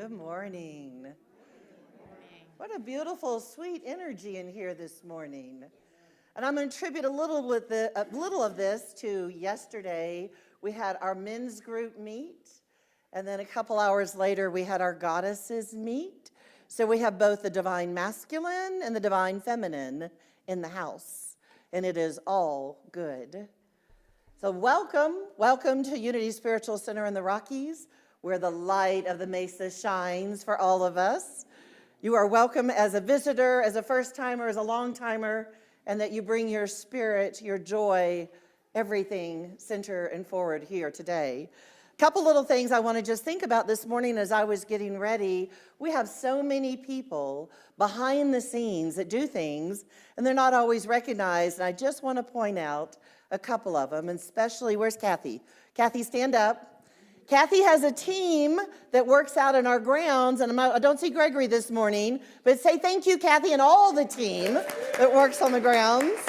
Good morning. What a beautiful, sweet energy in here this morning. And I'm going to attribute a little of this to yesterday. We had our men's group meet, and then a couple hours later, we had our goddesses meet. So we have both the divine masculine and the divine feminine in the house, and it is all good. So welcome to Unity Spiritual Center in the Rockies, where the light of the Mesa shines for all of us. You are welcome as a visitor, as a first-timer, as a long-timer, and that you bring your spirit, your joy, everything center and forward here today. A couple little things I want to just think about this morning as I was getting ready. We have so many people behind the scenes that do things, and they're not always recognized, and I just want to point out a couple of them, and especially, where's Kathy? Kathy, stand up. Kathy has a team that works out in our grounds, and I don't see Gregory this morning, but say thank you, Kathy, and all the team that works on the grounds.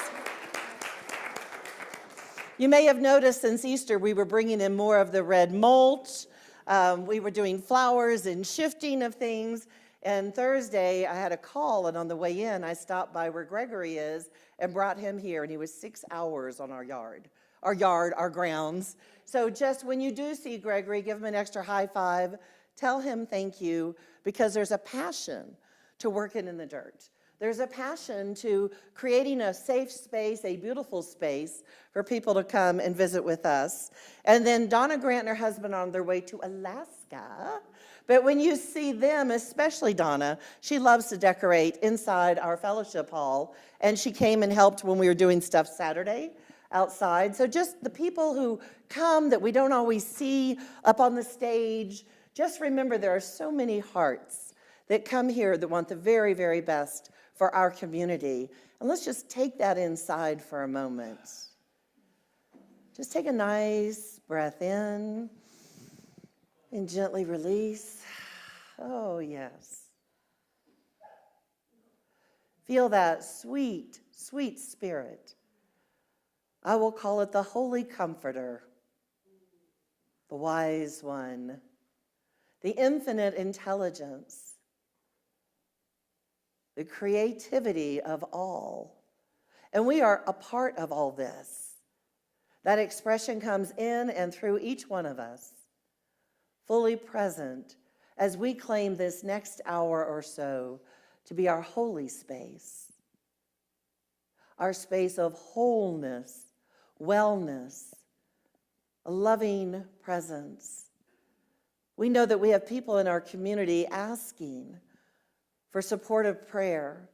You may have noticed since Easter, we were bringing in more of the red mulch. We were doing flowers and shifting of things. And Thursday, I had a call, and on the way in, I stopped by where Gregory is and brought him here, and he was 6 hours on our grounds. So just when you do see Gregory, give him an extra high five. Tell him thank you, because there's a passion to working in the dirt. There's a passion to creating a safe space, a beautiful space for people to come and visit with us. And then Donna Grant and her husband are on their way to Alaska. But when you see them, especially Donna, she loves to decorate inside our fellowship hall. And she came and helped when we were doing stuff Saturday outside. So just the people who come that we don't always see up on the stage, just remember there are so many hearts that come here that want the very, very best for our community. And let's just take that inside for a moment. Just take a nice breath in and gently release. Oh, yes. Feel that sweet, sweet spirit. I will call it the Holy Comforter, the Wise One, the Infinite Intelligence, the creativity of all. And we are a part of all this. That expression comes in and through each one of us, fully present as we claim this next hour or so to be our holy space, our space of wholeness, wellness, a loving presence. We know that we have people in our community asking for supportive prayer,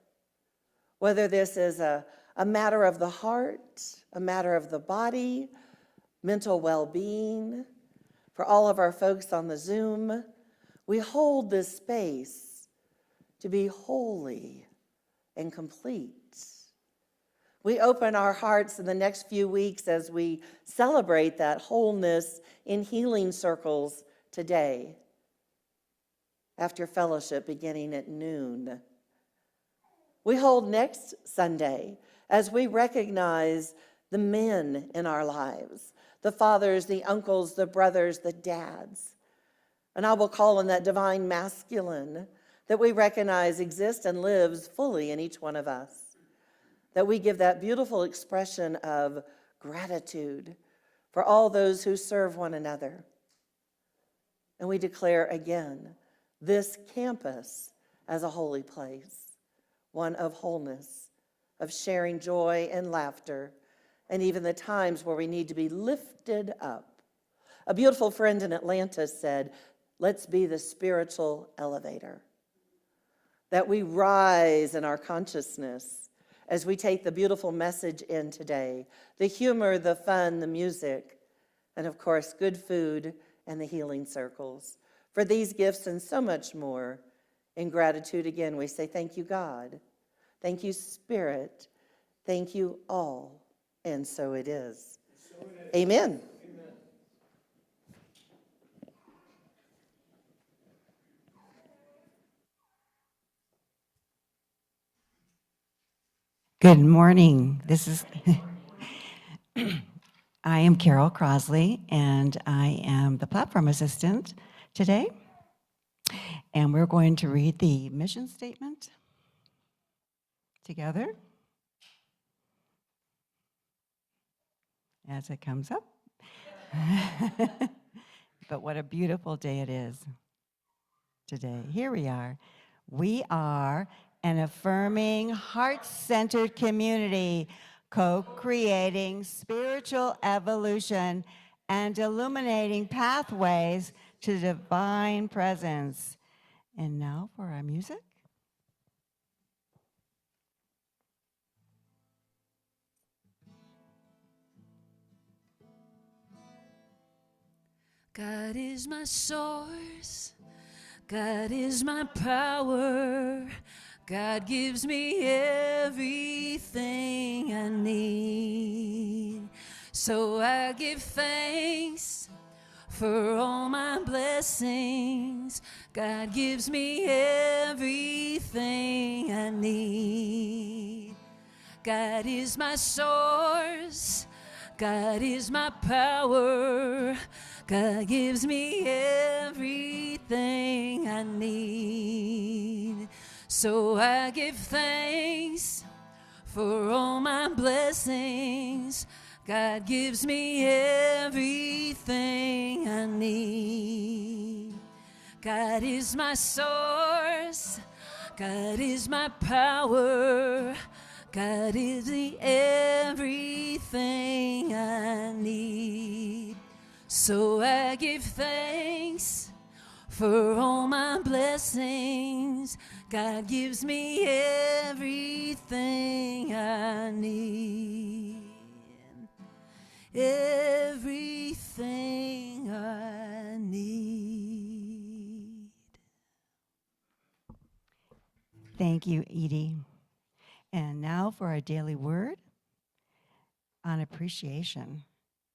whether this is a matter of the heart, a matter of the body, mental well-being. For all of our folks on the Zoom, we hold this space to be holy and complete. We open our hearts in the next few weeks as we celebrate that wholeness in healing circles today, after fellowship beginning at noon. We hold next Sunday as we recognize the men in our lives, the fathers, the uncles, the brothers, the dads. And I will call on that divine masculine that we recognize exists and lives fully in each one of us. That we give that beautiful expression of gratitude for all those who serve one another. And we declare again this campus as a holy place, one of wholeness, of sharing joy and laughter, and even the times where we need to be lifted up. A beautiful friend in Atlanta said, let's be the spiritual elevator. That we rise in our consciousness as we take the beautiful message in today, the humor, the fun, the music, and of course, good food and the healing circles. For these gifts and so much more, in gratitude again, we say thank you, God. Thank you, Spirit. Thank you all. And so it is. Amen. Good morning. I am Carol Crosley, and I am the platform assistant today. And we're going to read the mission statement together as it comes up. But what a beautiful day it is today. Here we are. We are an affirming, heart-centered community, co-creating spiritual evolution and illuminating pathways to divine presence. And now for our music. God is my source. God is my power. God gives me everything I need. So I give thanks for all my blessings. God gives me everything I need. God is my source. God is my power. God gives me everything I need. So I give thanks for all my blessings. God gives me everything I need. God is my source. God is my power. God is the everything I need. So I give thanks for all my blessings. God gives me everything I need. Everything I need. Thank you, Edie. And now for our daily word on appreciation.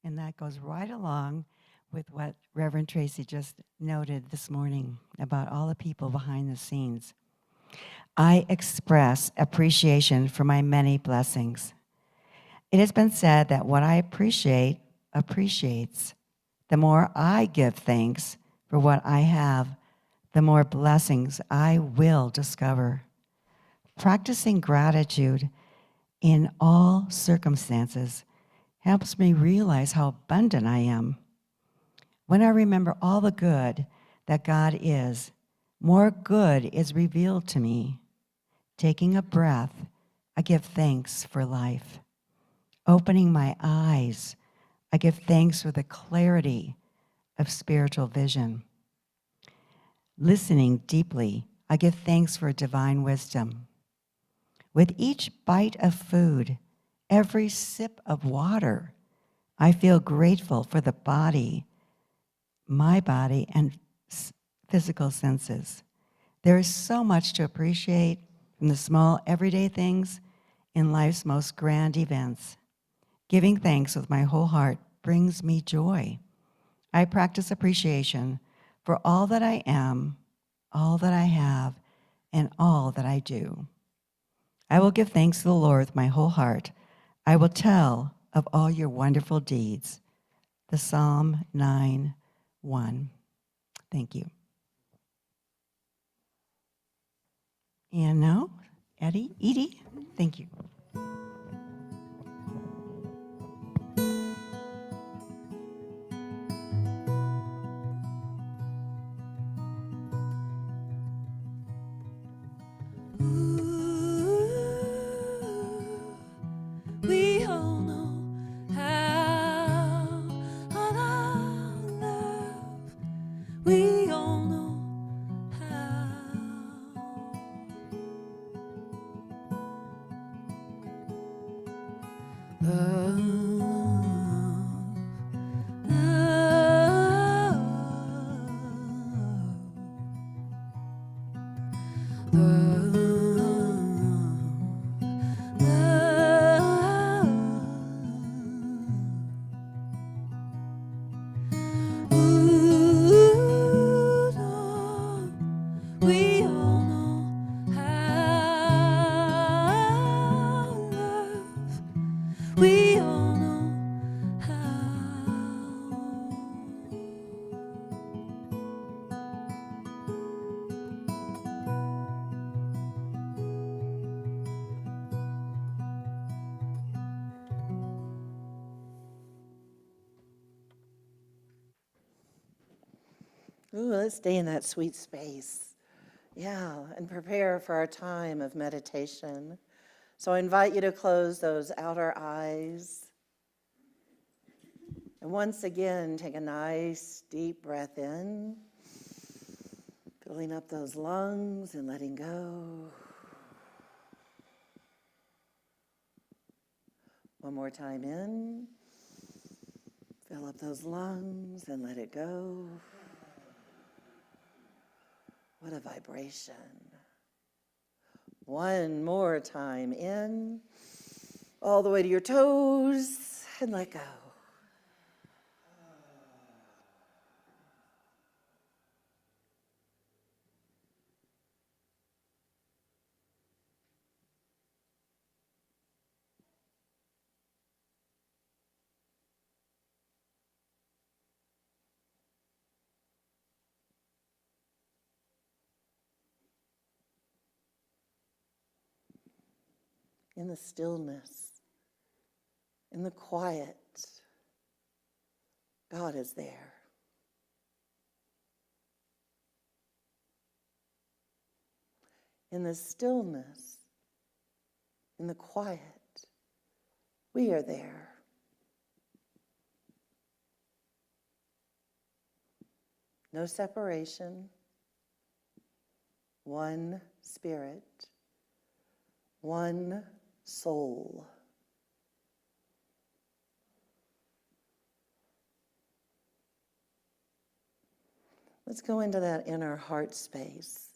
And that goes right along with what Reverend Tracey just noted this morning about all the people behind the scenes. I express appreciation for my many blessings. It has been said that what I appreciate appreciates. The more I give thanks for what I have, the more blessings I will discover. Practicing gratitude in all circumstances helps me realize how abundant I am. When I remember all the good that God is, more good is revealed to me. Taking a breath, I give thanks for life. Opening my eyes, I give thanks for the clarity of spiritual vision. Listening deeply, I give thanks for divine wisdom. With each bite of food, every sip of water, I feel grateful for the body, my body, and physical senses. There is so much to appreciate from the small everyday things in life's most grand events. Giving thanks with my whole heart brings me joy. I practice appreciation for all that I am, all that I have, and all that I do. I will give thanks to the Lord with my whole heart. I will tell of all your wonderful deeds. The Psalm 9:1. Thank you. And now, Edie, thank you. We all know how I love. We all know how. We all know how love. We all know how. Ooh, let's stay in that sweet space. Yeah, and prepare for our time of meditation. So I invite you to close those outer eyes. And once again, take a nice deep breath in, filling up those lungs and letting go. One more time in. Fill up those lungs and let it go. What a vibration. One more time in, all the way to your toes, and let go. In the stillness, in the quiet, God is there. In the stillness, in the quiet, we are there. No separation, one spirit, one soul. Let's go into that inner heart space.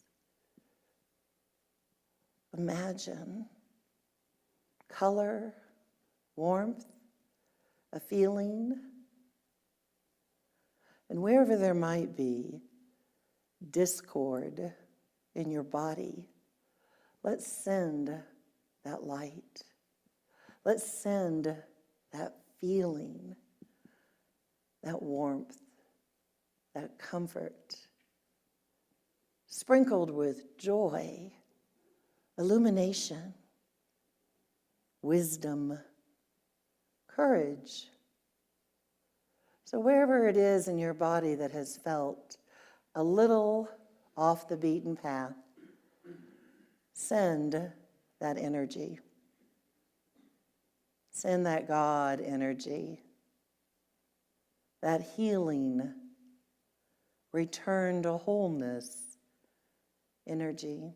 Imagine color, warmth, a feeling, and wherever there might be discord in your body, let's send that light. Let's send that feeling, that warmth, that comfort, sprinkled with joy, illumination, wisdom, courage. So wherever it is in your body that has felt a little off the beaten path, send that energy. Send that God energy, that healing, return to wholeness energy.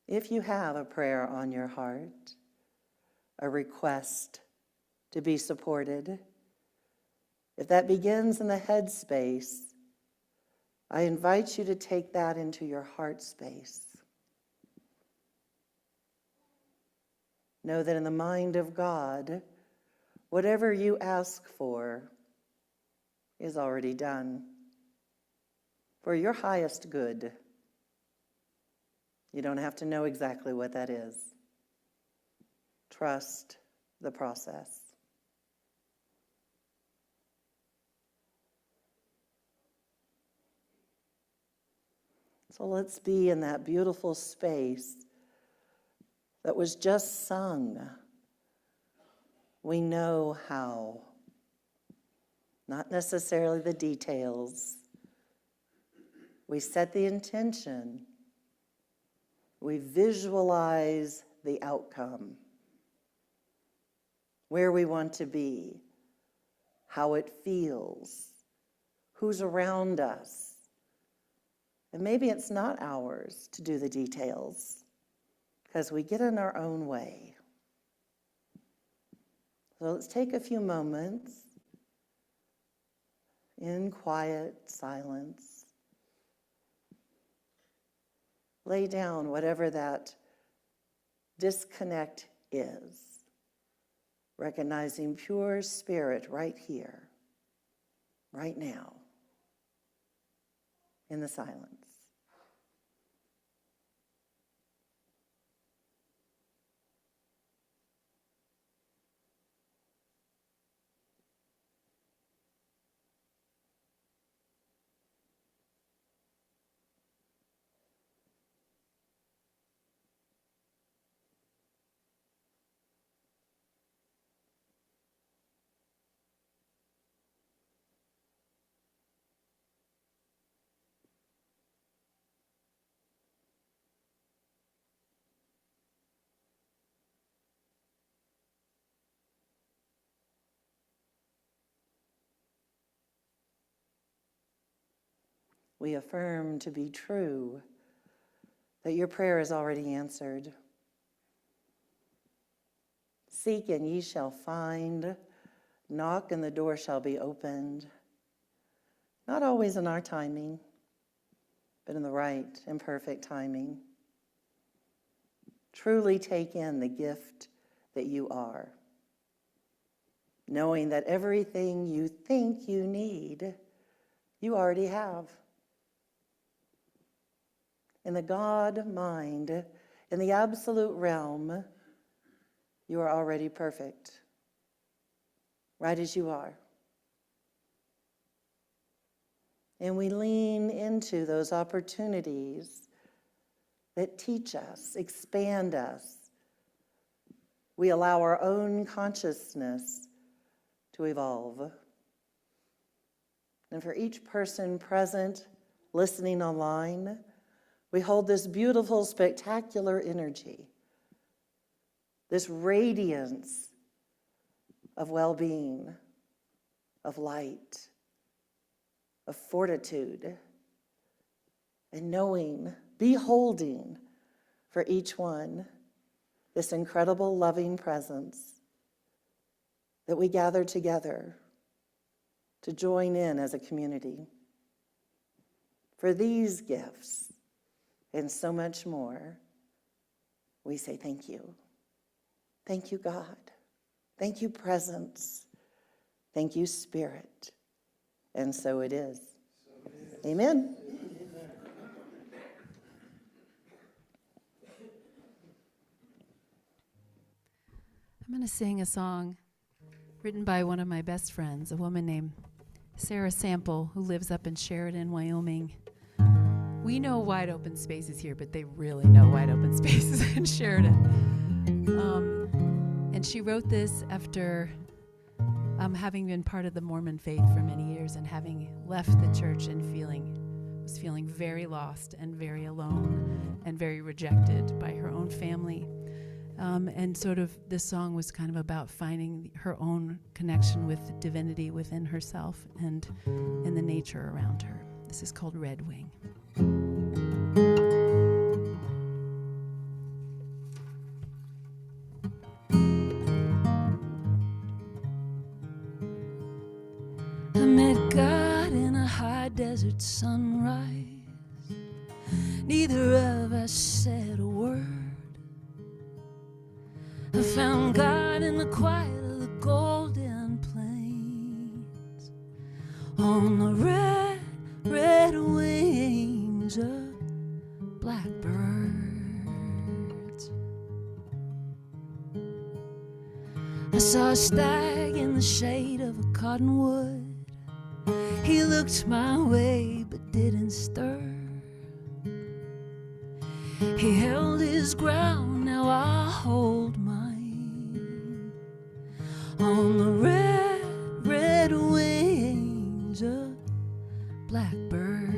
If you have a prayer on your heart, a request to be supported, if that begins in the head space, I invite you to take that into your heart space. Know that in the mind of God, whatever you ask for is already done for your highest good. You don't have to know exactly what that is. Trust the process. So let's be in that beautiful space that was just sung. We know how, not necessarily the details. We set the intention. We visualize the outcome, where we want to be, how it feels, who's around us. And maybe it's not ours to do the details because we get in our own way. So let's take a few moments in quiet silence. Lay down whatever that disconnect is, recognizing pure spirit right here, right now, in the silence. we affirm to be true that your prayer is already answered. Seek and ye shall find. Knock and the door shall be opened. Not always in our timing, but in the right and perfect timing. Truly take in the gift that you are, knowing that everything you think you need, you already have. In the God mind, in the absolute realm, you are already perfect, right as you are. And we lean into those opportunities that teach us, expand us. We allow our own consciousness to evolve. And for each person present, listening online, we hold this beautiful, spectacular energy, this radiance of well-being, of light, of fortitude, and knowing, beholding for each one this incredible loving presence that we gather together to join in as a community. For these gifts and so much more, we say thank you. Thank you, God. Thank you, presence. Thank you, Spirit. And so it is. Amen. I'm going to sing a song written by one of my best friends, a woman named Sarah Sample, who lives up in Sheridan, Wyoming. We know wide open spaces here, but they really know wide open spaces in Sheridan. And she wrote this after having been part of the Mormon faith for many years and having left the church and was feeling very lost and very alone and very rejected by her own family. And sort of this song was kind of about finding her own connection with divinity within herself and in the nature around her. This is called Red Wing. I met God in a high desert sunrise. Neither of us said a word. I found God in the quiet of the golden plains, on the red, red wings of blackbirds. I saw a stag in the shade of a cottonwood. He looked my way but didn't stir. He held his ground, now I hold mine, on the red, red wings of blackbirds.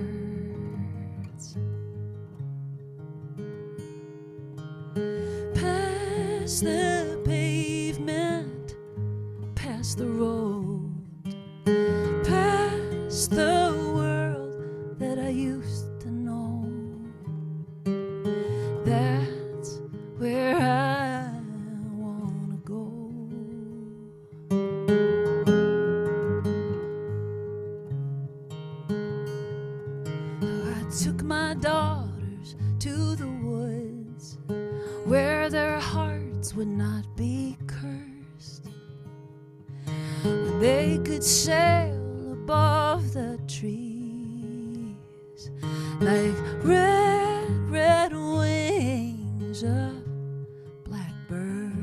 Past the pavement, past the road, past the world that I used to know. That's where I wanna go. I took my daughters to the woods where their hearts would not be cursed, where they could sail above the trees like red, red wings of blackbirds.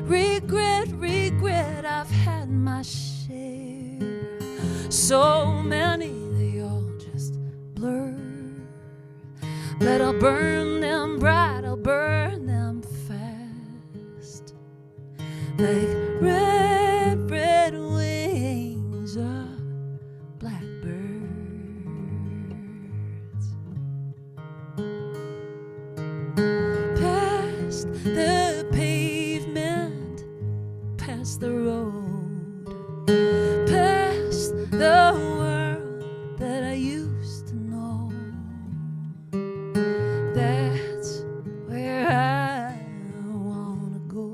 Regret, regret, I've had my share. So many, they all just blur. But I'll burn them bright, I'll burn them fast, like red, red wings of blackbirds. Past the pavement, past the road, past the world that I used to know. That's where I wanna go.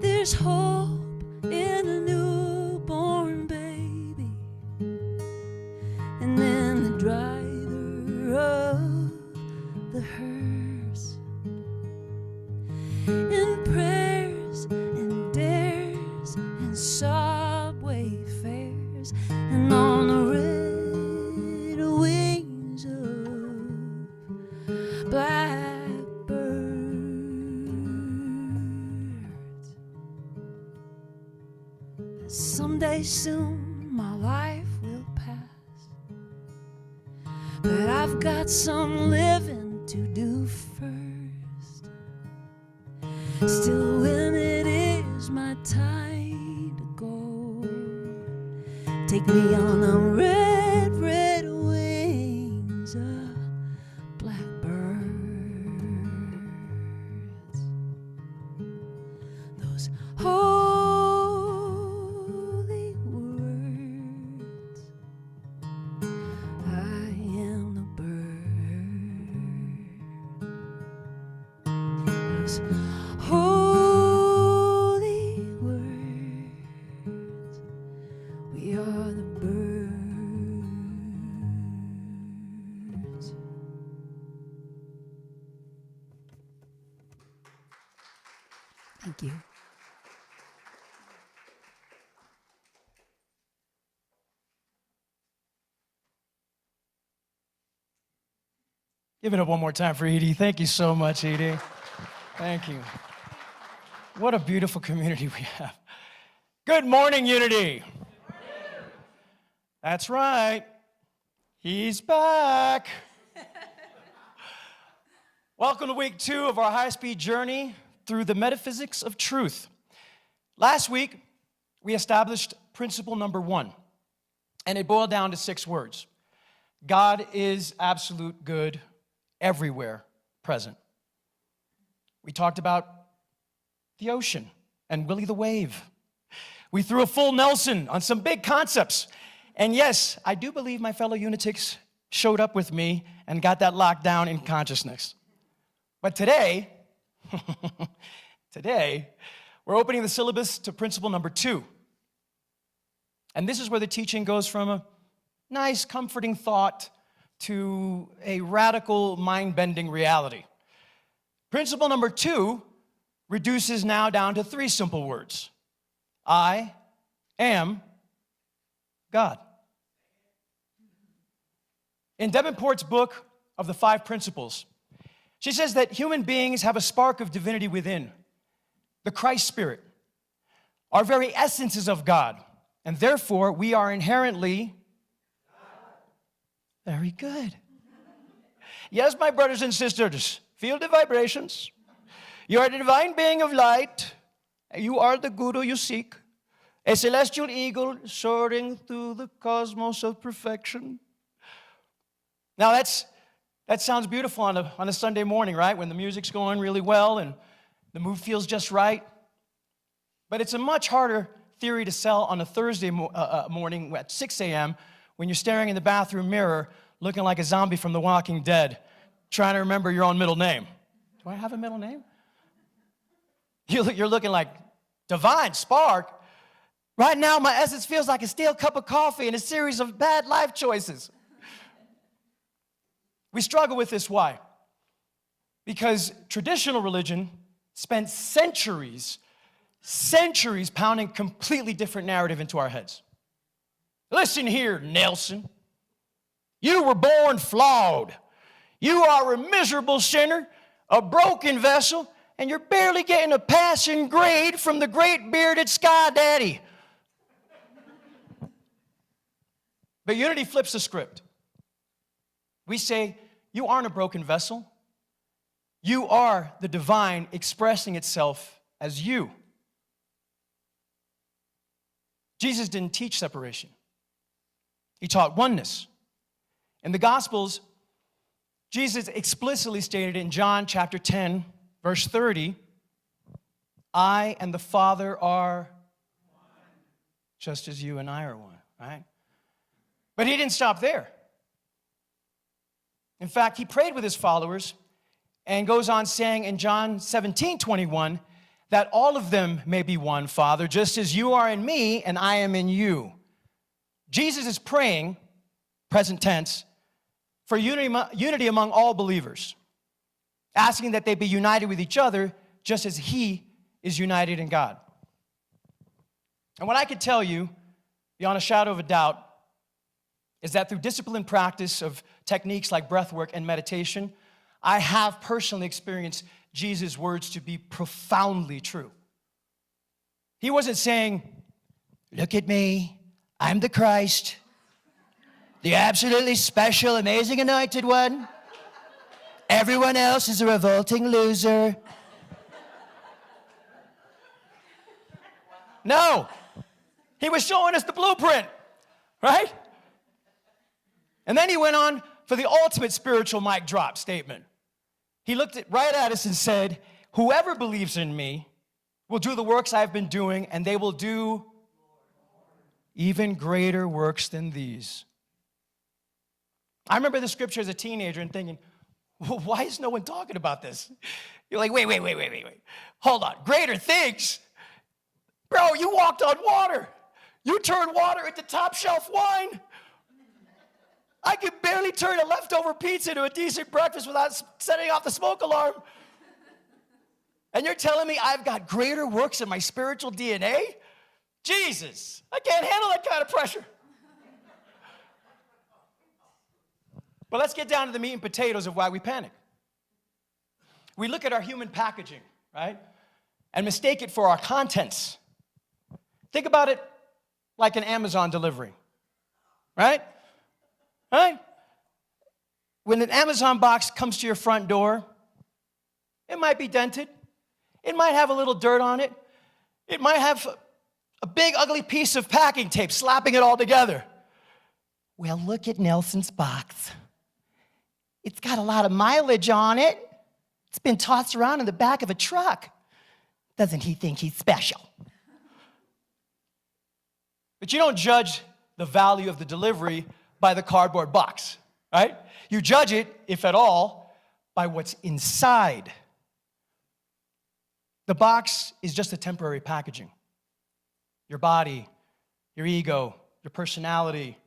There's hope in a newborn baby, and then the driver of the hearse, in prayers and dares and subway fares, and on the red wings of blackbirds. Someday soon my life will pass, but I've got some living to do first. Still, when it is my time to go, take me on the red, red wings of blackbirds. Those holy words, I am the bird. Those holy words, we are the birds. Thank you. Give it up one more time for Edie. Thank you so much, Edie. Thank you. What a beautiful community we have. Good morning, Unity. That's right. He's back. Welcome to week 2 of our high-speed journey through the metaphysics of truth. Last week, we established principle number 1, and it boiled down to 6 words. God is absolute good, everywhere present. We talked about the ocean and Willie the Wave. We threw a full Nelson on some big concepts. And yes, I do believe my fellow Unitics showed up with me and got that locked down in consciousness. But today, we're opening the syllabus to principle number 2. And this is where the teaching goes from a nice, comforting thought to a radical, mind-bending reality. Principle number 2 reduces now down to 3 simple words. I am God. In Davenport's book of the 5 Principles, she says that human beings have a spark of divinity within, the Christ Spirit. Our very essence is of God, and therefore we are inherently very good. Yes, my brothers and sisters, feel the vibrations. You are the divine being of light. You are the guru you seek, a celestial eagle soaring through the cosmos of perfection. Now that sounds beautiful on a Sunday morning, right? When the music's going really well and the mood feels just right. But it's a much harder theory to sell on a Thursday morning at 6 a.m. when you're staring in the bathroom mirror looking like a zombie from The Walking Dead, trying to remember your own middle name. Do I have a middle name? You're looking like divine spark. Right now, my essence feels like a stale cup of coffee and a series of bad life choices. We struggle with this. Why? Because traditional religion spent centuries pounding completely different narrative into our heads. Listen here, Nelson. You were born flawed. You are a miserable sinner, a broken vessel, and you're barely getting a passing grade from the great bearded sky daddy. But Unity flips the script. We say, you aren't a broken vessel. You are the divine expressing itself as you. Jesus didn't teach separation. He taught oneness. In the Gospels, Jesus explicitly stated in John chapter 10, verse 30, I and the Father are just as you and I are one, right? But he didn't stop there. In fact, he prayed with his followers and goes on saying in John 17:21 that all of them may be one, Father, just as you are in me and I am in you. Jesus is praying, present tense, for unity among all believers, asking that they be united with each other just as he is united in God. And what I can tell you, beyond a shadow of a doubt, is that through disciplined practice of techniques like breath work and meditation, I have personally experienced Jesus' words to be profoundly true. He wasn't saying, look at me, I'm the Christ, the absolutely special, amazing, anointed one. Everyone else is a revolting loser. No, he was showing us the blueprint, right? And then he went on for the ultimate spiritual mic drop statement. He looked right at us and said, whoever believes in me will do the works I've been doing, and they will do even greater works than these. I remember the scripture as a teenager and thinking, well, why is no one talking about this? You're like, wait. Hold on, greater things? Bro, you walked on water. You turned water into top shelf wine. I could barely turn a leftover pizza into a decent breakfast without setting off the smoke alarm. And you're telling me I've got greater works in my spiritual DNA? Jesus, I can't handle that kind of pressure. But let's get down to the meat and potatoes of why we panic. We look at our human packaging, right, and mistake it for our contents. Think about it like an Amazon delivery, right? Right? When an Amazon box comes to your front door, it might be dented. It might have a little dirt on it. It might have a big, ugly piece of packing tape slapping it all together. Well, look at Nelson's box. It's got a lot of mileage on it. It's been tossed around in the back of a truck. Doesn't he think he's special? But you don't judge the value of the delivery by the cardboard box, right? You judge it, if at all, by what's inside. The box is just a temporary packaging. Your body, your ego, your personality,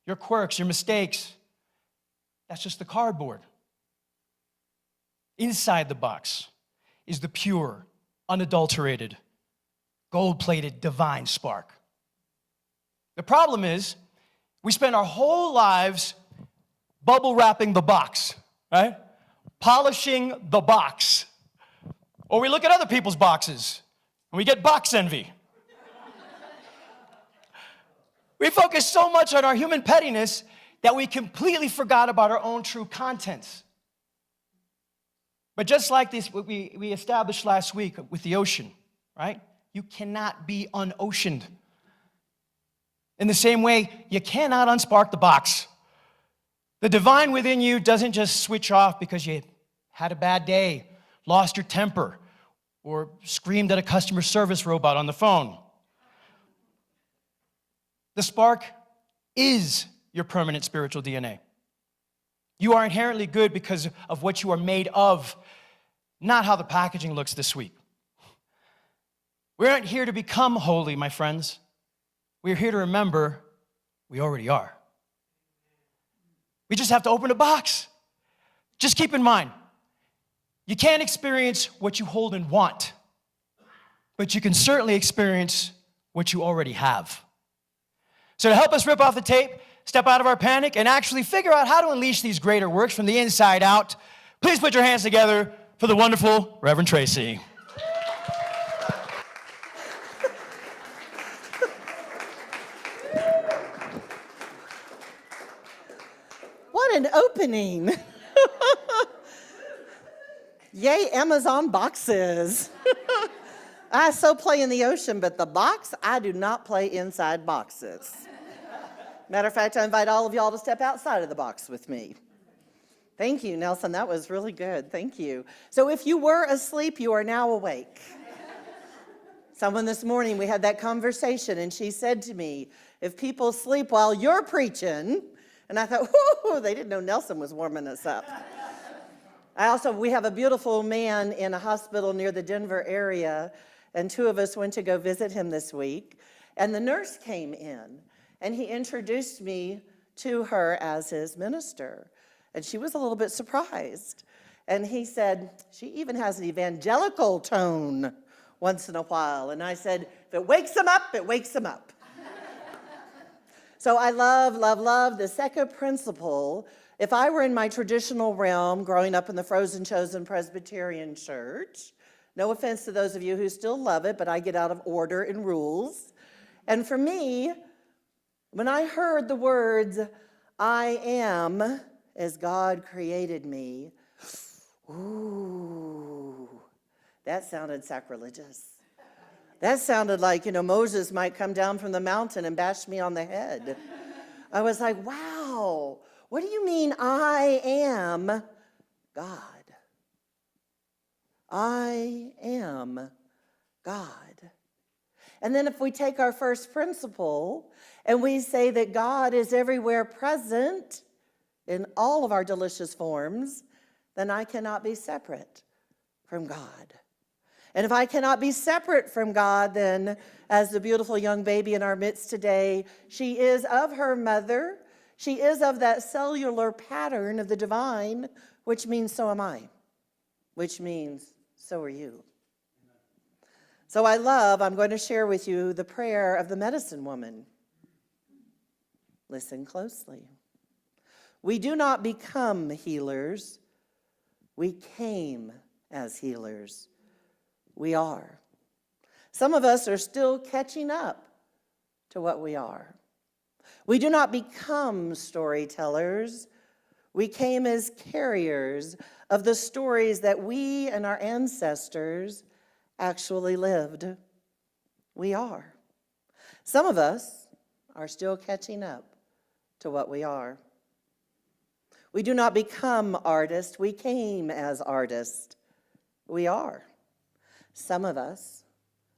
your quirks, your mistakes, that's just the cardboard. Inside the box is the pure, unadulterated, gold-plated divine spark. The problem is, we spend our whole lives bubble wrapping the box, right? Polishing the box. Or we look at other people's boxes and we get box envy. We focus so much on our human pettiness that we completely forgot about our own true contents. But just like this, what we established last week with the ocean, right? You cannot be unoceaned. In the same way, you cannot unspark the box. The divine within you doesn't just switch off because you had a bad day, lost your temper, or screamed at a customer service robot on the phone. The spark is your permanent spiritual DNA. You are inherently good because of what you are made of, not how the packaging looks this week. We aren't here to become holy, my friends. We're here to remember we already are. We just have to open a box. Just keep in mind, you can't experience what you hold and want, but you can certainly experience what you already have. So to help us rip off the tape, step out of our panic, and actually figure out how to unleash these greater works from the inside out, please put your hands together for the wonderful Reverend Tracey. What an opening. Yay, Amazon boxes. I so play in the ocean, but the box, I do not play inside boxes. Matter of fact, I invite all of y'all to step outside of the box with me. Thank you, Nelson. That was really good. Thank you. So if you were asleep, you are now awake. Someone this morning, we had that conversation, and she said to me, if people sleep while you're preaching, and I thought, whoo, they didn't know Nelson was warming us up. We have a beautiful man in a hospital near the Denver area, and two of us went to go visit him this week, and the nurse came in, and he introduced me to her as his minister, and she was a little bit surprised. And he said, she even has an evangelical tone once in a while. And I said, if it wakes him up, it wakes him up. So I love the second principle. If I were in my traditional realm, growing up in the Frozen Chosen Presbyterian Church, no offense to those of you who still love it, but I get out of order and rules. And for me, when I heard the words, I am as God created me, ooh, that sounded sacrilegious. That sounded like, Moses might come down from the mountain and bash me on the head. I was like, wow, what do you mean I am God? I am God. And then if we take our first principle and we say that God is everywhere present in all of our delicious forms, then I cannot be separate from God. And if I cannot be separate from God, then as the beautiful young baby in our midst today, she is of her mother. She is of that cellular pattern of the divine, which means so am I, which means so are you. So I'm going to share with you the prayer of the medicine woman. Listen closely. We do not become healers. We came as healers. We are. Some of us are still catching up to what we are. We do not become storytellers. We came as carriers of the stories that we and our ancestors actually lived. We are. Some of us are still catching up to what we are. We do not become artists. We came as artists. We are. Some of us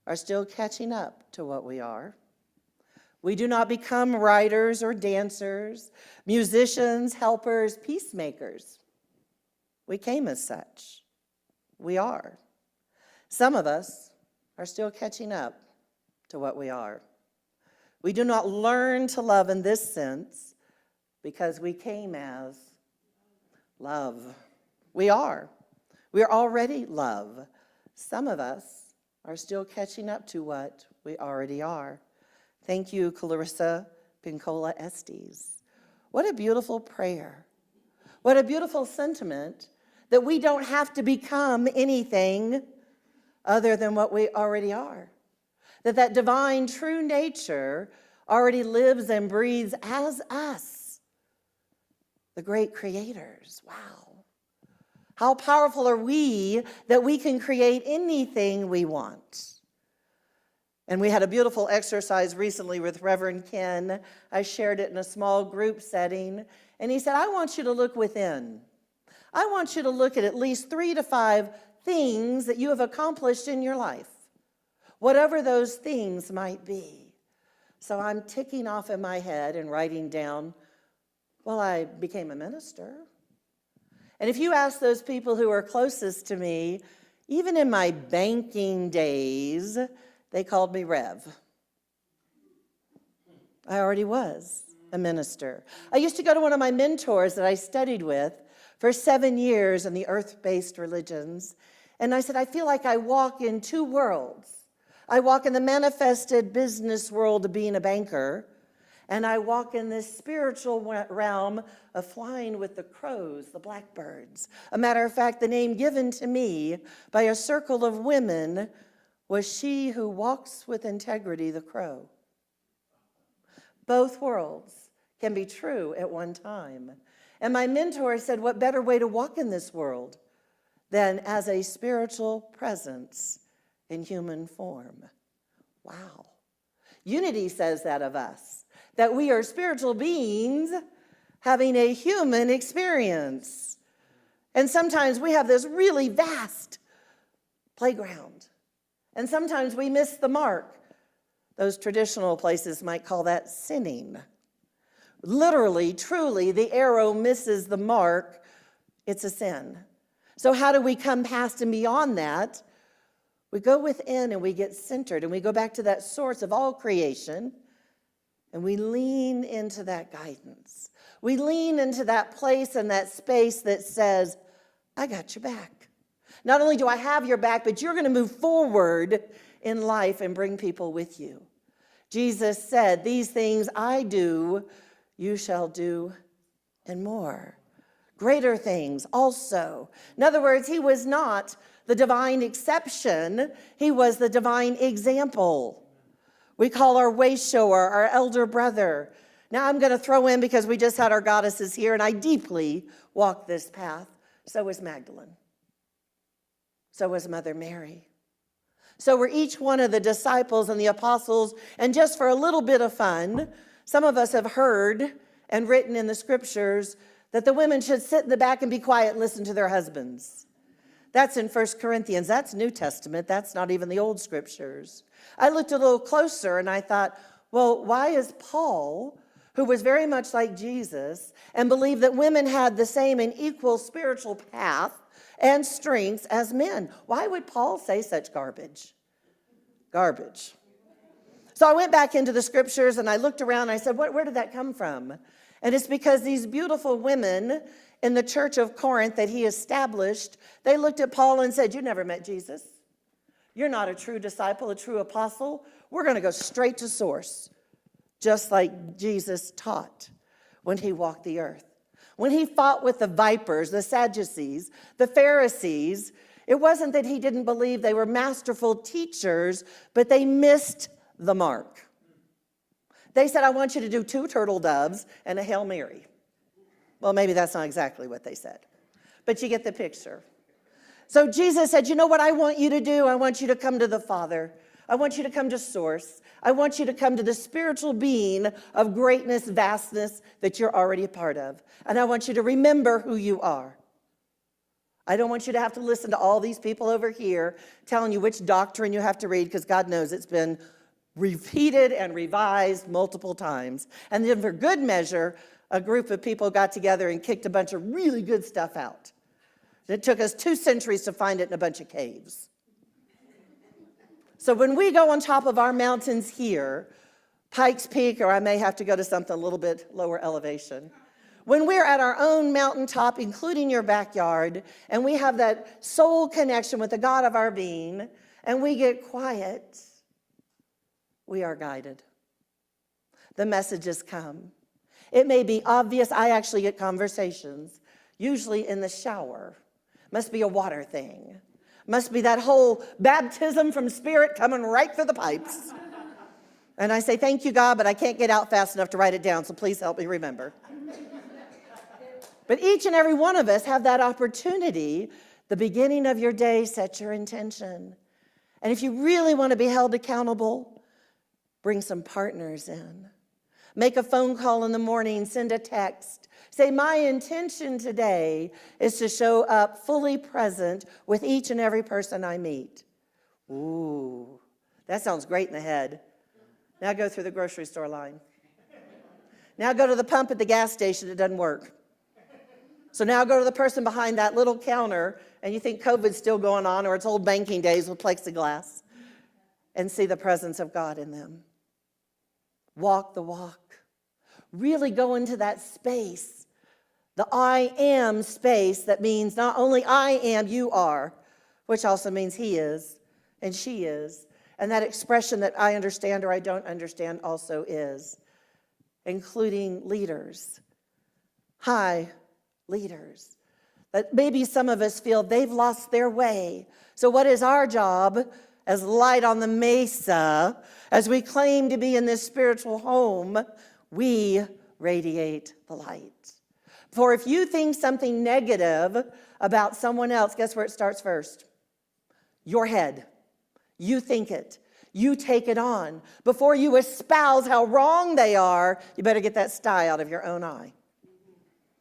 are still catching up to what we are. We do not become writers or dancers, musicians, helpers, peacemakers. We came as such. We are. Some of us are still catching up to what we are. We do not learn to love in this sense because we came as love. We are. We are already love. Some of us are still catching up to what we already are. Thank you, Clarissa Pincola Estes. What a beautiful prayer. What a beautiful sentiment that we don't have to become anything other than what we already are. That divine true nature already lives and breathes as us, the great creators. Wow. How powerful are we that we can create anything we want? And we had a beautiful exercise recently with Reverend Ken. I shared it in a small group setting. And he said, I want you to look within. I want you to look at least 3 to 5 things that you have accomplished in your life, whatever those things might be. So I'm ticking off in my head and writing down, well, I became a minister. And if you ask those people who are closest to me, even in my banking days, they called me Rev. I already was a minister. I used to go to one of my mentors that I studied with for 7 years in the earth-based religions. And I said, I feel like I walk in 2 worlds. I walk in the manifested business world of being a banker, and I walk in this spiritual realm of flying with the crows, the blackbirds. A matter of fact, the name given to me by a circle of women was she who walks with integrity, the crow. Both worlds can be true at one time. And my mentor said, what better way to walk in this world than as a spiritual presence in human form? Wow. Unity says that of us, that we are spiritual beings having a human experience. And sometimes we have this really vast playground. And sometimes we miss the mark. Those traditional places might call that sinning. Literally, truly, the arrow misses the mark. It's a sin. So how do we come past and beyond that? We go within and we get centered and we go back to that source of all creation and we lean into that guidance. We lean into that place and that space that says, I got your back. Not only do I have your back, but you're going to move forward in life and bring people with you. Jesus said, these things I do, you shall do and more. Greater things also. In other words, he was not the divine exception. He was the divine example. We call our way shower, our elder brother. Now I'm going to throw in, because we just had our goddesses here, and I deeply walk this path. So was Magdalene. So was Mother Mary. So were each one of the disciples and the apostles. And just for a little bit of fun, some of us have heard and written in the scriptures that the women should sit in the back and be quiet and listen to their husbands. That's in 1 Corinthians. That's New Testament. That's not even the old scriptures. I looked a little closer and I thought, well, why is Paul, who was very much like Jesus and believed that women had the same and equal spiritual path and strengths as men, why would Paul say such garbage? Garbage. So I went back into the scriptures and I looked around and I said, where did that come from? And it's because these beautiful women in the church of Corinth that he established, they looked at Paul and said, you never met Jesus. You're not a true disciple, a true apostle. We're going to go straight to source, just like Jesus taught when he walked the earth. When he fought with the vipers, the Sadducees, the Pharisees, it wasn't that he didn't believe they were masterful teachers, but they missed the mark. They said, I want you to do 2 turtle doves and a Hail Mary. Well, maybe that's not exactly what they said, but you get the picture. So Jesus said, you know what I want you to do? I want you to come to the Father. I want you to come to source. I want you to come to the spiritual being of greatness, vastness that you're already a part of. And I want you to remember who you are. I don't want you to have to listen to all these people over here telling you which doctrine you have to read, because God knows it's been repeated and revised multiple times. And then for good measure, a group of people got together and kicked a bunch of really good stuff out. It took us 2 centuries to find it in a bunch of caves. So when we go on top of our mountains here, Pikes Peak, or I may have to go to something a little bit lower elevation, when we're at our own mountaintop, including your backyard, and we have that soul connection with the God of our being, and we get quiet, we are guided. The messages come. It may be obvious. I actually get conversations, usually in the shower. Must be a water thing. Must be that whole baptism from Spirit coming right through the pipes. And I say, thank you, God, but I can't get out fast enough to write it down, so please help me remember. But each and every one of us have that opportunity. The beginning of your day, set your intention. And if you really want to be held accountable, bring some partners in. Make a phone call in the morning, send a text. Say, my intention today is to show up fully present with each and every person I meet. Ooh, that sounds great in the head. Now go through the grocery store line. Now go to the pump at the gas station, it doesn't work. So now go to the person behind that little counter, and you think COVID's still going on, or it's old banking days with plexiglass, and see the presence of God in them. Walk the walk. Really go into that space, the I am space that means not only I am, you are, which also means he is and she is. And that expression that I understand or I don't understand also is, including leaders, high leaders. That maybe some of us feel they've lost their way. So what is our job as light on the mesa, as we claim to be in this spiritual home? We radiate the light. For if you think something negative about someone else, guess where it starts first? Your head. You think it. You take it on. Before you espouse how wrong they are, you better get that sty out of your own eye.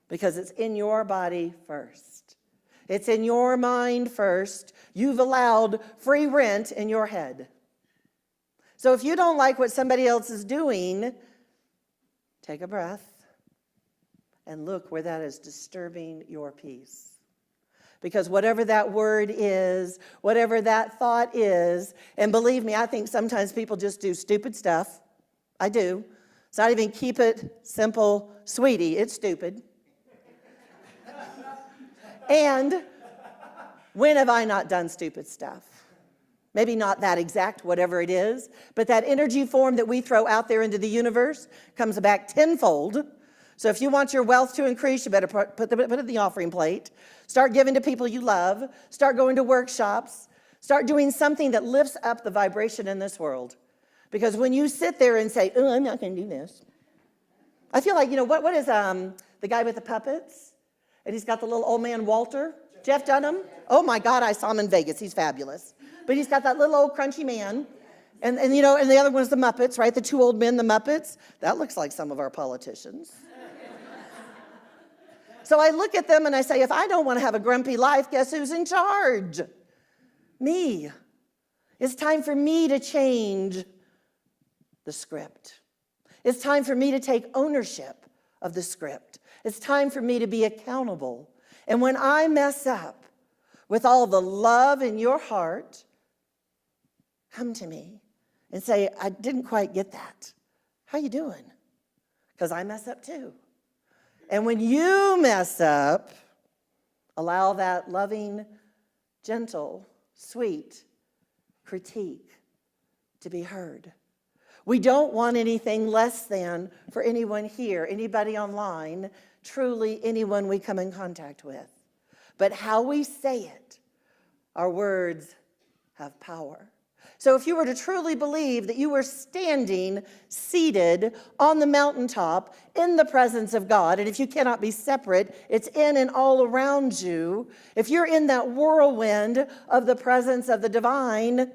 Because it's in your body first. It's in your mind first. You've allowed free rent in your head. So if you don't like what somebody else is doing, take a breath and look where that is disturbing your peace. Because whatever that word is, whatever that thought is, and believe me, I think sometimes people just do stupid stuff. I do. It's not even keep it simple, sweetie. It's stupid. And when have I not done stupid stuff? Maybe not that exact, whatever it is, but that energy form that we throw out there into the universe comes back tenfold. So if you want your wealth to increase, you better put it in the offering plate. Start giving to people you love. Start going to workshops. Start doing something that lifts up the vibration in this world. Because when you sit there and say, oh, I'm not going to do this. I feel like, what is the guy with the puppets? And he's got the little old man, Walter. Jeff Dunham. Oh, my God, I saw him in Vegas. He's fabulous. But he's got that little old crunchy man. And the other one's the Muppets, right? The two old men, the Muppets. That looks like some of our politicians. So I look at them and I say, if I don't want to have a grumpy life, guess who's in charge? Me. It's time for me to change the script. It's time for me to take ownership of the script. It's time for me to be accountable. And when I mess up, with all the love in your heart, come to me and say, I didn't quite get that. How you doing? Because I mess up too. And when you mess up, allow that loving, gentle, sweet critique to be heard. We don't want anything less than for anyone here, anybody online, truly anyone we come in contact with. But how we say it, our words have power. So if you were to truly believe that you were standing, seated on the mountaintop in the presence of God, and if you cannot be separate, it's in and all around you. If you're in that whirlwind of the presence of the divine,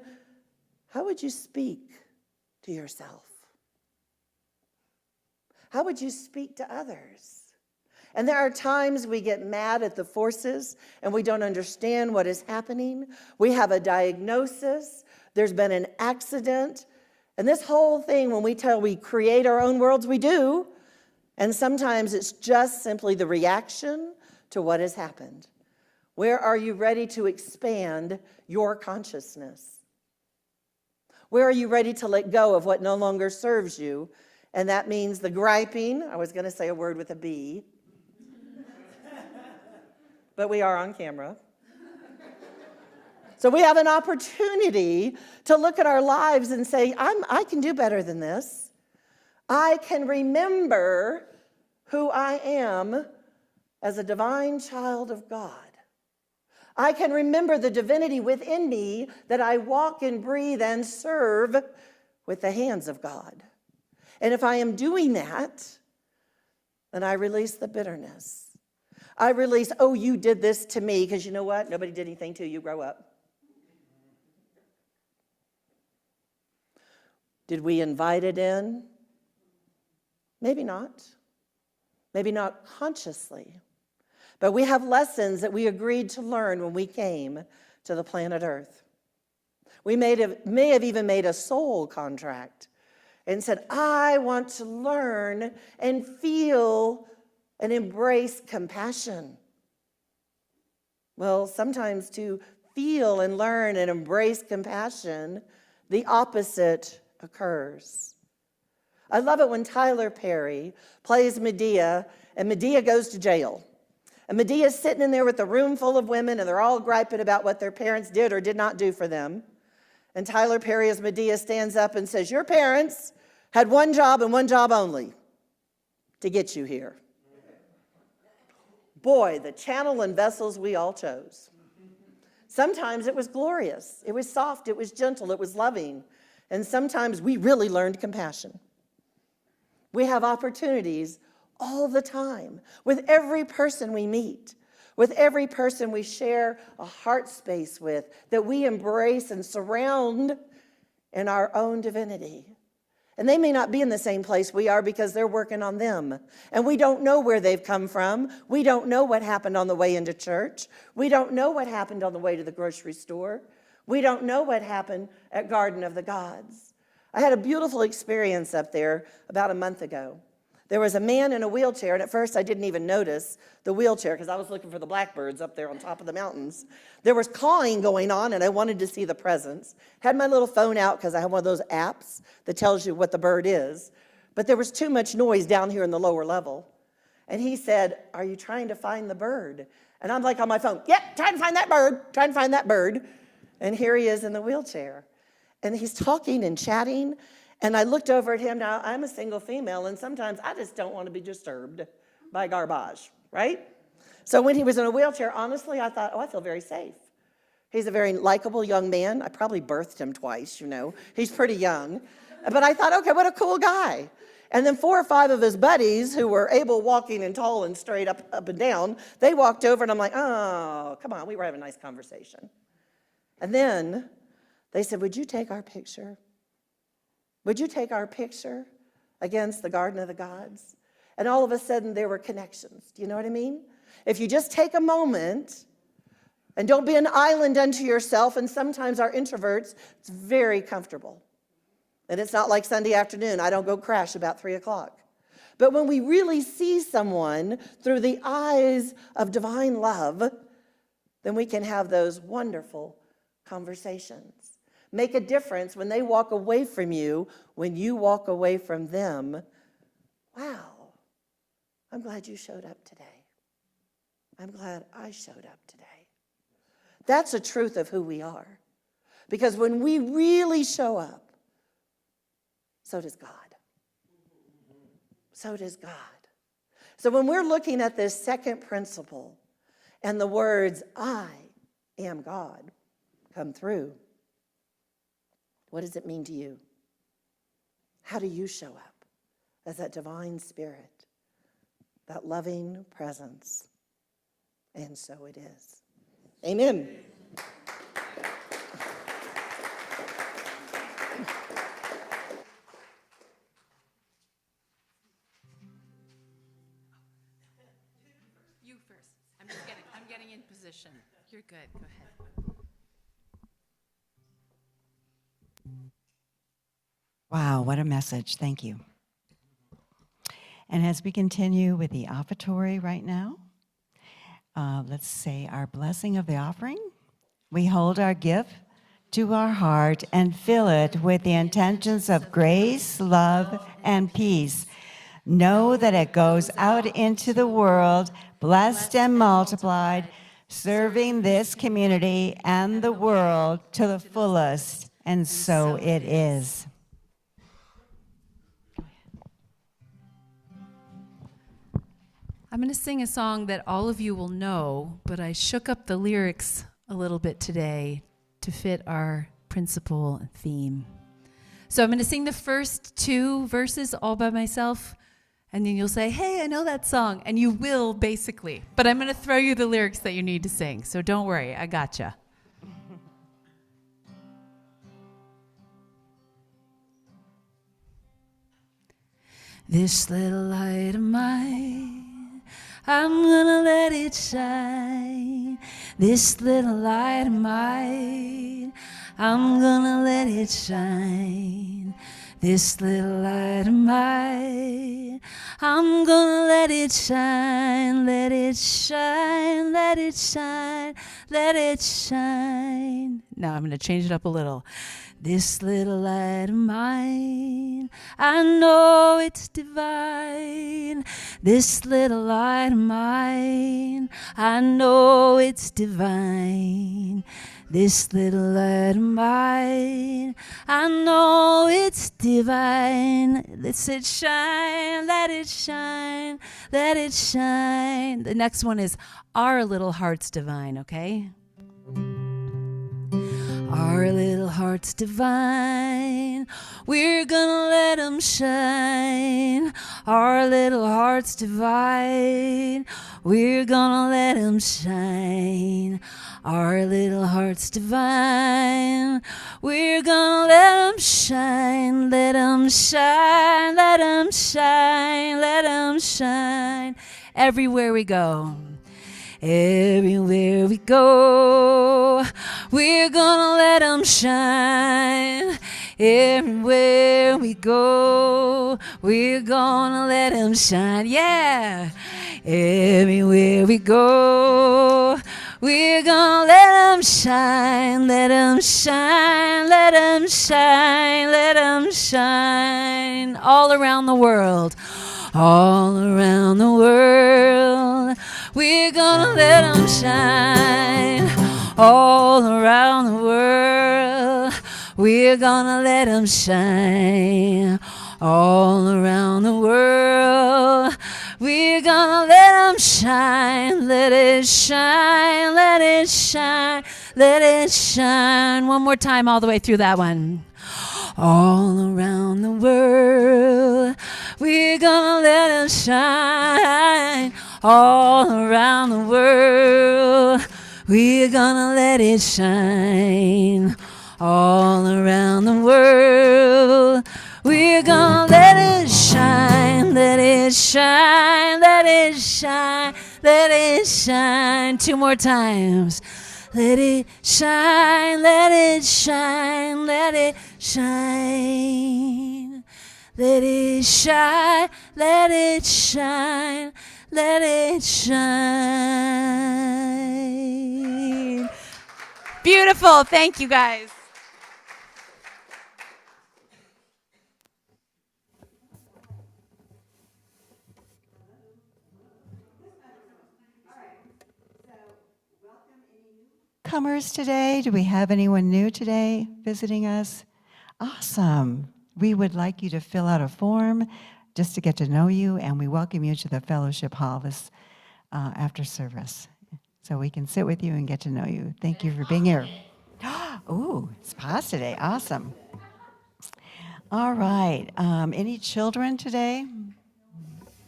how would you speak to yourself? How would you speak to others? And there are times we get mad at the forces and we don't understand what is happening. We have a diagnosis. There's been an accident. And this whole thing, when we create our own worlds, we do. And sometimes it's just simply the reaction to what has happened. Where are you ready to expand your consciousness? Where are you ready to let go of what no longer serves you? And that means the griping. I was going to say a word with a B. But we are on camera. So we have an opportunity to look at our lives and say, I can do better than this. I can remember who I am as a divine child of God. I can remember the divinity within me that I walk and breathe and serve with the hands of God. And if I am doing that, then I release the bitterness. I release, oh, you did this to me, because you know what? Nobody did anything to you. Grow up. Did we invite it in? Maybe not. Maybe not consciously. But we have lessons that we agreed to learn when we came to the planet Earth. We may have even made a soul contract and said, I want to learn and feel and embrace compassion. Well, sometimes to feel and learn and embrace compassion, the opposite occurs. I love it when Tyler Perry plays Medea, and Medea goes to jail. And Medea's sitting in there with a room full of women, and they're all griping about what their parents did or did not do for them. And Tyler Perry, as Medea, stands up and says, your parents had one job and one job only, to get you here. Boy, the channel and vessels we all chose. Sometimes it was glorious. It was soft. It was gentle. It was loving. And sometimes we really learned compassion. We have opportunities all the time with every person we meet, with every person we share a heart space with, that we embrace and surround in our own divinity. And they may not be in the same place we are because they're working on them. And we don't know where they've come from. We don't know what happened on the way into church. We don't know what happened on the way to the grocery store. We don't know what happened at Garden of the Gods. I had a beautiful experience up there about a month ago. There was a man in a wheelchair, and at first I didn't even notice the wheelchair because I was looking for the blackbirds up there on top of the mountains. There was cawing going on, and I wanted to see the presence. Had my little phone out because I have one of those apps that tells you what the bird is. But there was too much noise down here in the lower level. And he said, "Are you trying to find the bird?" And I'm like on my phone, "Yep, trying to find that bird, trying to find that bird." And here he is in the wheelchair. And he's talking and chatting. And I looked over at him. Now, I'm a single female, and sometimes I just don't want to be disturbed by garbage, right? So when he was in a wheelchair, honestly, I thought, I feel very safe. He's a very likable young man. I probably birthed him twice, He's pretty young. But I thought, okay, what a cool guy. And then 4 or 5 of his buddies who were able walking and tall and straight up and down, they walked over, and I'm like, oh, come on, we were having a nice conversation. And then they said, would you take our picture? Would you take our picture against the Garden of the Gods? And all of a sudden, there were connections. Do you know what I mean? If you just take a moment and don't be an island unto yourself, and sometimes our introverts, it's very comfortable. And it's not like Sunday afternoon. I don't go crash about 3 o'clock. But when we really see someone through the eyes of divine love, then we can have those wonderful conversations. Make a difference when they walk away from you, when you walk away from them. Wow, I'm glad you showed up today. I'm glad I showed up today. That's a truth of who we are. Because when we really show up, so does God. So does God. So when we're looking at this second principle and the words, I am God, come through, what does it mean to you? How do you show up as that divine spirit, that loving presence? And so it is. Amen. You first. I'm getting in position. You're good. Go ahead. Wow, what a message. Thank you. And as we continue with the offertory right now, let's say our blessing of the offering. We hold our gift to our heart and fill it with the intentions of grace, love, and peace. Know that it goes out into the world, blessed and multiplied, serving this community and the world to the fullest. And so it is. I'm going to sing a song that all of you will know, but I shook up the lyrics a little bit today to fit our principle and theme. So I'm going to sing the first 2 verses all by myself, and then you'll say, hey, I know that song, and you will basically. But I'm going to throw you the lyrics that you need to sing, so don't worry, I gotcha. This little light of mine, I'm gonna let it shine. This little light of mine, I'm gonna let it shine. This little light of mine, I'm gonna let it shine. Let it shine, let it shine, let it shine. Now I'm gonna change it up a little. This little light of mine, I know it's divine. This little light of mine, I know it's divine. This little light of mine, I know it's divine. Let it shine, let it shine, let it shine. The next one is our little heart's divine, okay? Our little hearts divine, we're gonna let them shine. Our little hearts divine, we're gonna let them shine. Our little hearts divine, we're gonna let them shine. Let them shine, let them shine, let them shine. Everywhere we go. Everywhere we go, we're gonna let them shine. Everywhere we go, we're gonna let them shine. Yeah. Everywhere we go, we're gonna let them shine. Let them shine, let them shine, let them shine. All around the world. All around the world, we're gonna let them shine. All around the world, we're gonna let them shine. All around the world, we're gonna let them shine. Let it shine, let it shine, let it shine. One more time all the way through that one. All around the world, we're gonna let them shine. All around the world, we're gonna let it shine. All around the world, we're gonna let it shine. Let it shine, let it shine, let it shine. Two more times. Let it shine, let it shine, let it shine. Let it shine, let it shine, let it shine. Beautiful. Thank you, guys. Comers today? Do we have anyone new today visiting us? Awesome. We would like you to fill out a form just to get to know you, and we welcome you to the fellowship hall this after service, so we can sit with you and get to know you. Thank you for being here. Ooh, it's pause today. Awesome. All right. Any children today?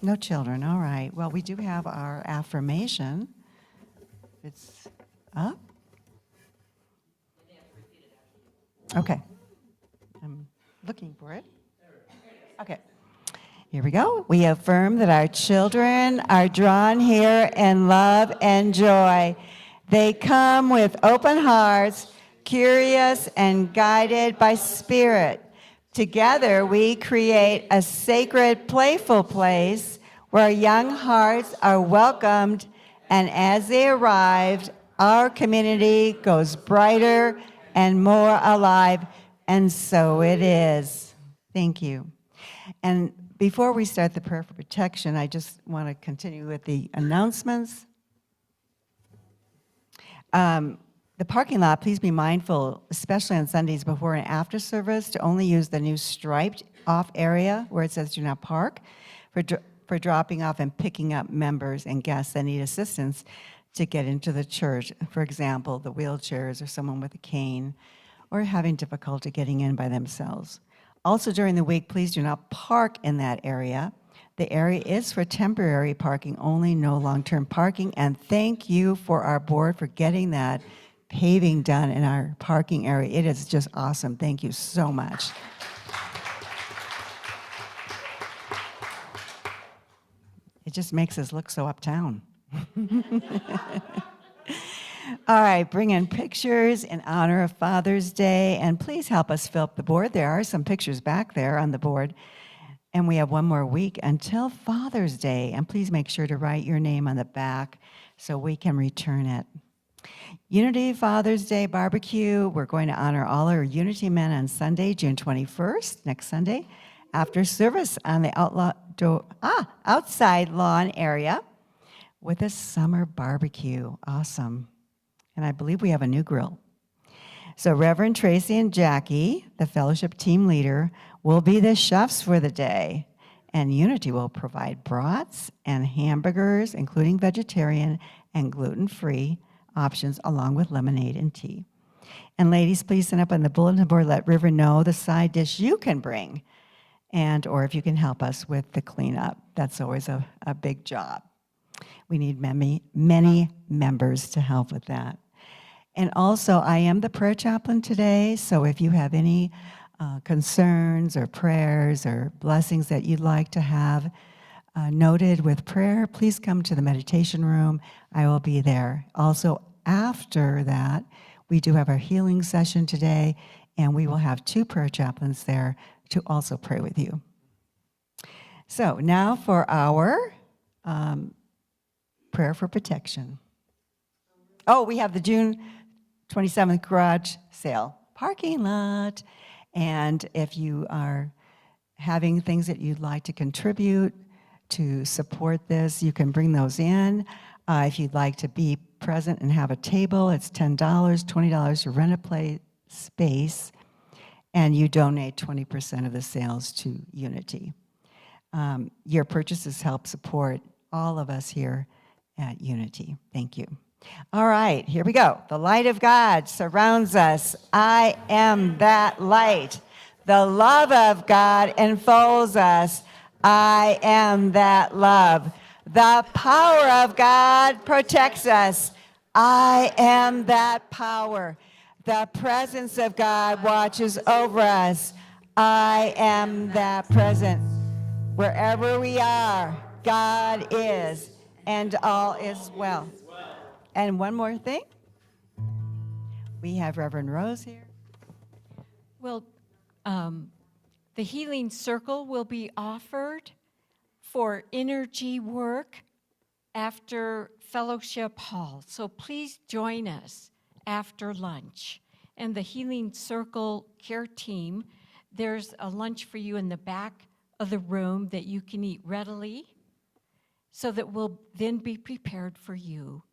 No children. All right. Well, we do have our affirmation. It's up. Okay. I'm looking for it. Okay. Here we go. We affirm that our children are drawn here in love and joy. They come with open hearts, curious and guided by spirit. Together, we create a sacred, playful place where young hearts are welcomed, and as they arrive, our community goes brighter and more alive, and so it is. Thank you. And before we start the prayer for protection, I just want to continue with the announcements. The parking lot, please be mindful, especially on Sundays before and after service, to only use the new striped off area where it says do not park for dropping off and picking up members and guests that need assistance to get into the church. For example, the wheelchairs or someone with a cane or having difficulty getting in by themselves. Also during the week, please do not park in that area. The area is for temporary parking only, no long-term parking. And thank you for our board for getting that paving done in our parking area. It is just awesome. Thank you so much. It just makes us look so uptown. All right, bring in pictures in honor of Father's Day, and please help us fill up the board. There are some pictures back there on the board, and we have one more week until Father's Day, and please make sure to write your name on the back so we can return it. Unity Father's Day Barbecue, we're going to honor all our Unity men on Sunday, June 21st, next Sunday, after service on the outside lawn area with a summer barbecue. Awesome. And I believe we have a new grill. So Reverend Tracey and Jackie, the fellowship team leader, will be the chefs for the day. And Unity will provide brats and hamburgers, including vegetarian and gluten-free options, along with lemonade and tea. And ladies, please send up on the bulletin board, let River know the side dish you can bring, and or if you can help us with the cleanup. That's always a big job. We need many members to help with that. And also, I am the prayer chaplain today, so if you have any concerns or prayers or blessings that you'd like to have noted with prayer, please come to the meditation room. I will be there. Also, after that, we do have our healing session today, and we will have 2 prayer chaplains there to also pray with you. So now for our prayer for protection. Oh, we have the June 27th garage sale parking lot. And if you are having things that you'd like to contribute to support this, you can bring those in. If you'd like to be present and have a table, it's $10, $20 to rent a space, and you donate 20% of the sales to Unity. Your purchases help support all of us here at Unity. Thank you. All right, here we go. The light of God surrounds us. I am that light. The love of God enfolds us. I am that love. The power of God protects us. I am that power. The presence of God watches over us. I am that presence. Wherever we are, God is, and all is well. And one more thing. We have Reverend Rose here. Well, the Healing Circle will be offered for energy work after Fellowship Hall. So please join us after lunch. And the Healing Circle care team, there's a lunch for you in the back of the room that you can eat readily, so that we'll then be prepared for you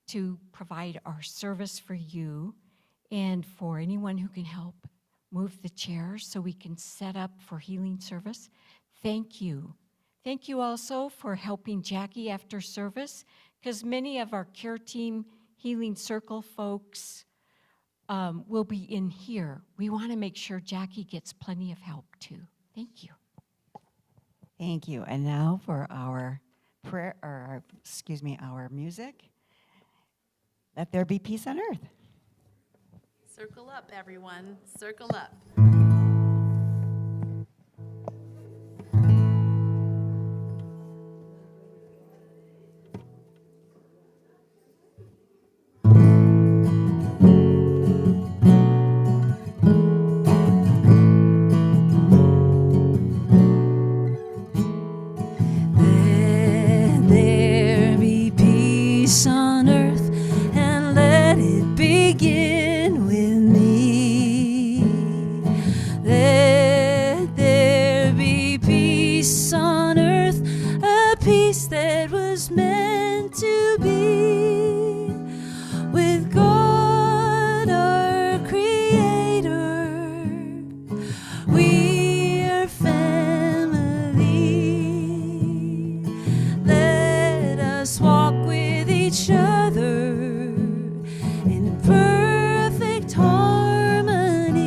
to provide our service for you and for anyone who can help move the chairs so we can set up for healing service. Thank you. Thank you also for helping Jackie after service, because many of our care team Healing Circle folks will be in here. We want to make sure Jackie gets plenty of help too. Thank you. Thank you. And now for our prayer, our music. Let there be peace on earth. Circle up, everyone. Circle up. Let there be peace on earth, and let it begin with me. Let there be peace on earth, a peace that was meant to be with God our Creator. We are family. Let us walk with each other in perfect harmony.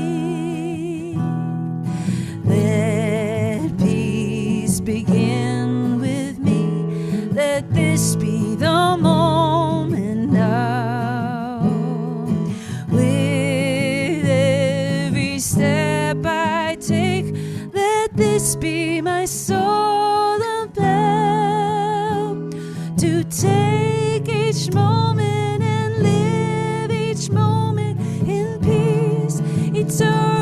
Let peace begin with me. Let this be the moment now. With every step I take, let this be my soul about to take each moment and live each moment in peace eternal.